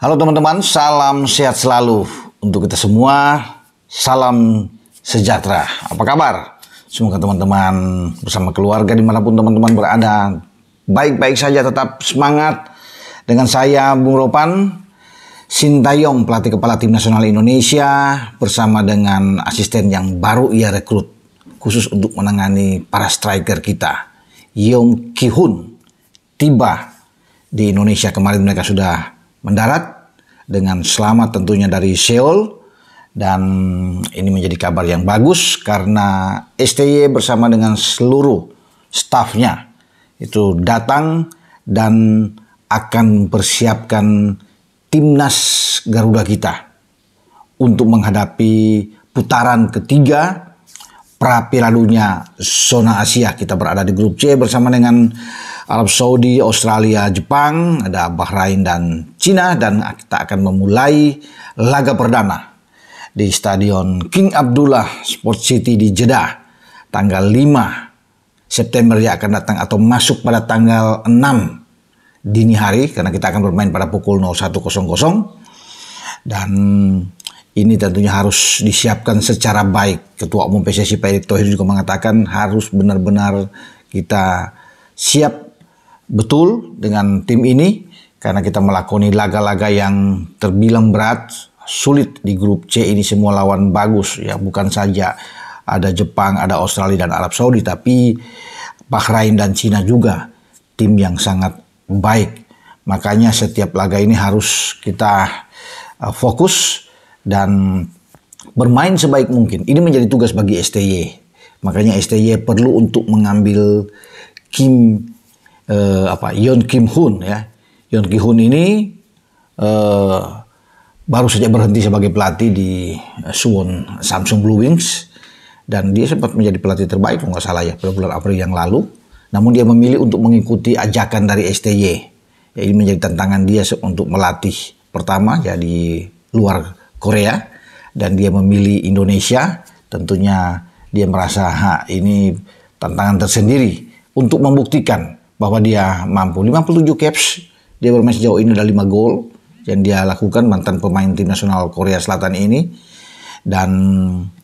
Halo teman-teman, salam sehat selalu untuk kita semua. Salam sejahtera. Apa kabar? Semoga teman-teman bersama keluarga dimanapun teman-teman berada baik-baik saja, tetap semangat. Dengan saya Bung Ropan, Sintayong, pelatih kepala tim nasional Indonesia, bersama dengan asisten yang baru ia rekrut khusus untuk menangani para striker kita. Yeong Ki-hun tiba di Indonesia. Kemarin mereka sudah mendarat dengan selamat tentunya dari Seoul, dan ini menjadi kabar yang bagus karena STY bersama dengan seluruh stafnya itu datang dan akan mempersiapkan timnas Garuda kita untuk menghadapi putaran ketiga pra-Piala Dunia zona Asia. Kita berada di grup C bersama dengan Arab Saudi, Australia, Jepang, ada Bahrain dan Cina, dan kita akan memulai laga perdana di Stadion King Abdullah Sport City di Jeddah tanggal 5 September yang akan datang, atau masuk pada tanggal 6 dini hari, karena kita akan bermain pada pukul 01.00. Dan ini tentunya harus disiapkan secara baik. Ketua Umum PSSI Pak Erick Thohir juga mengatakan harus benar-benar kita siap betul dengan tim ini, karena kita melakoni laga-laga yang terbilang berat, sulit di grup C ini. Semua lawan bagus ya, bukan saja ada Jepang, ada Australia dan Arab Saudi, tapi Bahrain dan Cina juga tim yang sangat baik. Makanya setiap laga ini harus kita fokus dan bermain sebaik mungkin. Ini menjadi tugas bagi STY. Makanya STY perlu untuk mengambil Yeong Ki-hun ya. Yeong Ki-hun ini baru saja berhenti sebagai pelatih di Suwon Samsung Blue Wings, dan dia sempat menjadi pelatih terbaik kalau nggak salah ya pada bulan April yang lalu. Namun dia memilih untuk mengikuti ajakan dari STY. Ya, ini menjadi tantangan dia untuk melatih pertama ya di luar Korea, dan dia memilih Indonesia. Tentunya dia merasa ini tantangan tersendiri untuk membuktikan bahwa dia mampu. 57 caps dia bermain sejauh ini, ada 5 gol yang dia lakukan, mantan pemain tim nasional Korea Selatan ini. Dan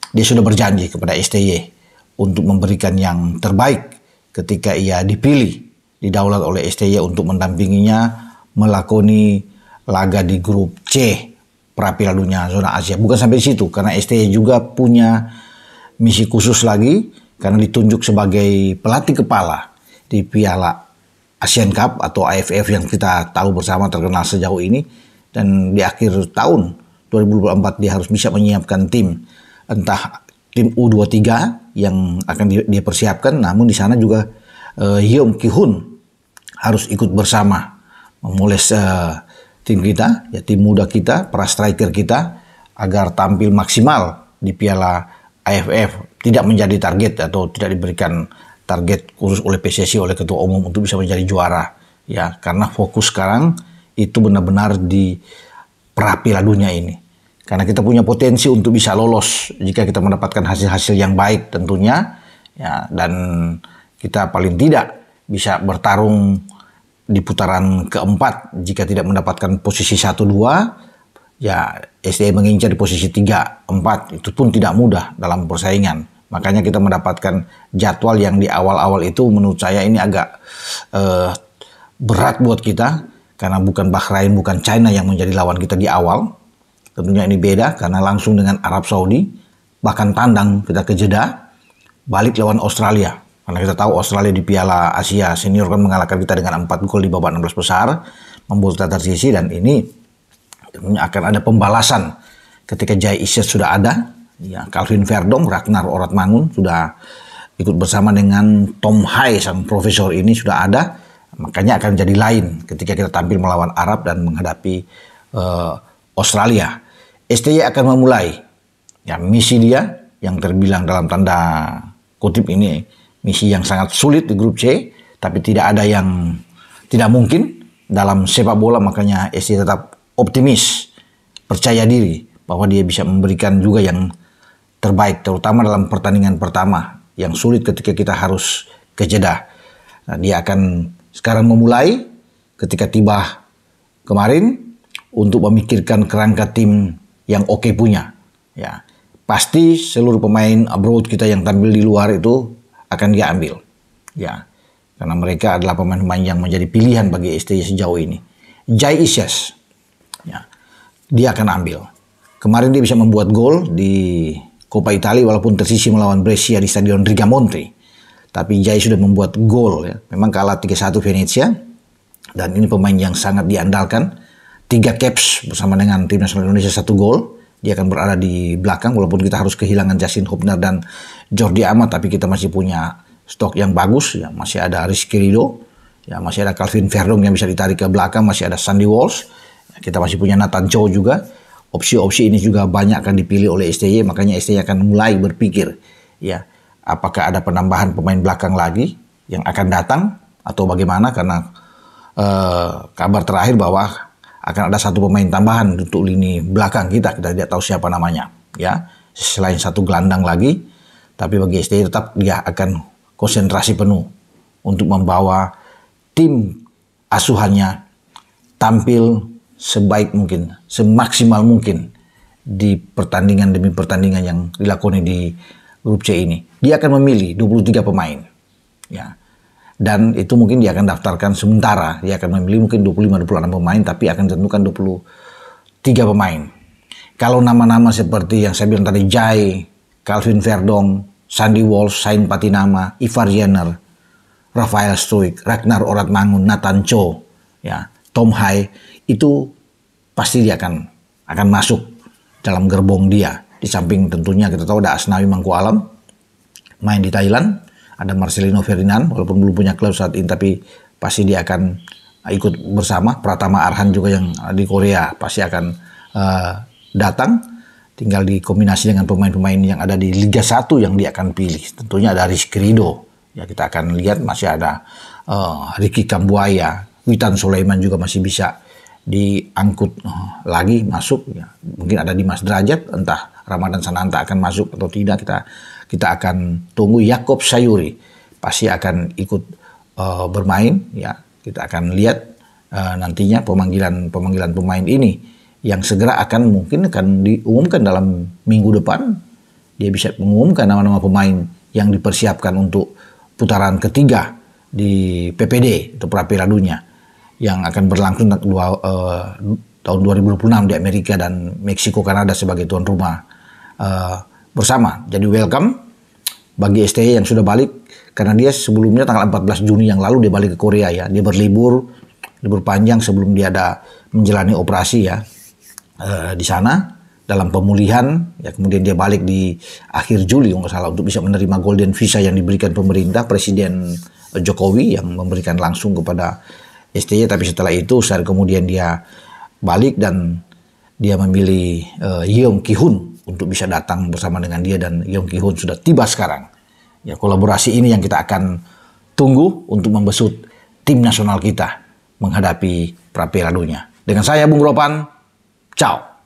dia sudah berjanji kepada STY untuk memberikan yang terbaik ketika ia dipilih, didaulat oleh STY untuk mendampinginya melakoni laga di grup C pra-Piala Dunia zona Asia. Bukan sampai di situ, karena STY juga punya misi khusus lagi, karena ditunjuk sebagai pelatih kepala di Piala Asian Cup atau AFF yang kita tahu bersama terkenal sejauh ini. Dan di akhir tahun 2024 dia harus bisa menyiapkan tim, entah tim U23 yang akan dia persiapkan, namun di sana juga Yeong Ki-hun harus ikut bersama memoles tim kita, ya tim muda kita, para striker kita, agar tampil maksimal di Piala AFF, tidak menjadi target atau tidak diberikan target khusus oleh PSSI, oleh Ketua Umum untuk bisa menjadi juara ya, karena fokus sekarang itu benar-benar di pra-Piala Dunia ini, karena kita punya potensi untuk bisa lolos jika kita mendapatkan hasil-hasil yang baik tentunya ya, dan kita paling tidak bisa bertarung di putaran keempat. Jika tidak mendapatkan posisi 1-2 ya, STY mengincar di posisi 3-4, itu pun tidak mudah dalam persaingan. Makanya kita mendapatkan jadwal yang di awal-awal itu menurut saya ini agak berat buat kita, karena bukan Bahrain, bukan China yang menjadi lawan kita di awal. Tentunya ini beda karena langsung dengan Arab Saudi, bahkan tandang kita ke Jeddah, balik lawan Australia. Karena kita tahu Australia di Piala Asia Senior kan mengalahkan kita dengan 4 gol di babak 16 besar, membuat kita tersisi. Dan ini tentunya akan ada pembalasan ketika Jai Isyet sudah ada. Ya, Calvin Verdong, Ragnar Oratmangun sudah ikut bersama dengan Tom Hai, sang profesor ini sudah ada. Makanya akan jadi lain ketika kita tampil melawan Arab dan menghadapi Australia. STY akan memulai ya misi dia yang terbilang dalam tanda kutip ini misi yang sangat sulit di grup C, tapi tidak ada yang tidak mungkin dalam sepak bola. Makanya STY tetap optimis, percaya diri bahwa dia bisa memberikan juga yang terbaik, terutama dalam pertandingan pertama yang sulit ketika kita harus ke Jeddah. Nah, dia akan sekarang memulai ketika tiba kemarin untuk memikirkan kerangka tim yang oke punya. Ya, pasti seluruh pemain abroad kita yang tampil di luar itu akan dia ambil. Ya, karena mereka adalah pemain-pemain yang menjadi pilihan bagi STY sejauh ini. Jai Isyas, ya, dia akan ambil. Kemarin dia bisa membuat gol di Coppa Italia walaupun tersisih melawan Brescia di Stadion Rigamonti. Tapi Jai sudah membuat gol. Ya. Memang kalah 3-1 Venezia. Dan ini pemain yang sangat diandalkan. 3 caps bersama dengan tim nasional Indonesia 1 gol. Dia akan berada di belakang walaupun kita harus kehilangan Justin Hubner dan Jordi Amat. Tapi kita masih punya stok yang bagus. Ya. Masih ada Rizky Ridho. Ya, masih ada Calvin Verdong yang bisa ditarik ke belakang. Masih ada Sandy Walsh. Ya, kita masih punya Nathan Chow juga. Opsi-opsi ini juga banyak akan dipilih oleh STY, makanya STY akan mulai berpikir, ya, apakah ada penambahan pemain belakang lagi yang akan datang atau bagaimana, karena kabar terakhir bahwa akan ada 1 pemain tambahan untuk lini belakang kita tidak tahu siapa namanya, ya, selain 1 gelandang lagi, tapi bagi STY tetap dia akan konsentrasi penuh untuk membawa tim asuhannya tampil sebaik mungkin, semaksimal mungkin di pertandingan demi pertandingan yang dilakoni di grup C ini. Dia akan memilih 23 pemain. Ya. Dan itu mungkin dia akan daftarkan sementara. Dia akan memilih mungkin 25-26 pemain, tapi akan tentukan 23 pemain. Kalau nama-nama seperti yang saya bilang tadi, Jai, Calvin Verdong, Sandy Walsh, Sain Patinama, Ivar Jenner, Rafael Struijk, Ragnar Oratmangun, Nathan Chow, ya, Tom Hai, itu pasti dia akan masuk dalam gerbong dia. Di samping tentunya kita tahu ada Asnawi Mangku Alam main di Thailand, ada Marcelino Ferdinand walaupun belum punya klub saat ini tapi pasti dia akan ikut bersama. Pratama Arhan juga yang di Korea pasti akan datang. Tinggal dikombinasi dengan pemain-pemain yang ada di Liga 1 yang dia akan pilih. Tentunya ada Rizky Ridho. Ya, kita akan lihat masih ada Ricky Kambuaya, Witan Sulaiman juga masih bisa diangkut lagi masuk, ya. Mungkin ada Dimas Derajat, entah Ramadan Sananta akan masuk atau tidak, kita akan tunggu. Yakob Sayuri pasti akan ikut bermain, ya. Kita akan lihat nantinya pemanggilan pemain ini yang segera mungkin akan diumumkan dalam minggu depan. Dia bisa mengumumkan nama-nama pemain yang dipersiapkan untuk putaran ketiga di PPD atau pra Piala Dunia yang akan berlangsung tahun 2026 di Amerika dan Meksiko, Kanada sebagai tuan rumah bersama. Jadi welcome bagi STY yang sudah balik, karena dia sebelumnya tanggal 14 Juni yang lalu dia balik ke Korea, ya. Dia libur panjang sebelum dia ada menjalani operasi, ya, di sana dalam pemulihan, ya. Kemudian dia balik di akhir Juli nggak salah untuk bisa menerima golden visa yang diberikan pemerintah Presiden Jokowi yang memberikan langsung kepada STY. Tapi setelah itu saat kemudian dia balik dan dia memilih Yeong Ki-hun untuk bisa datang bersama dengan dia, dan Yeong Ki-hun sudah tiba sekarang. Ya, kolaborasi ini yang kita akan tunggu untuk membesut tim nasional kita menghadapi pra Piala Dunia. Dengan saya Bung Ropan, ciao.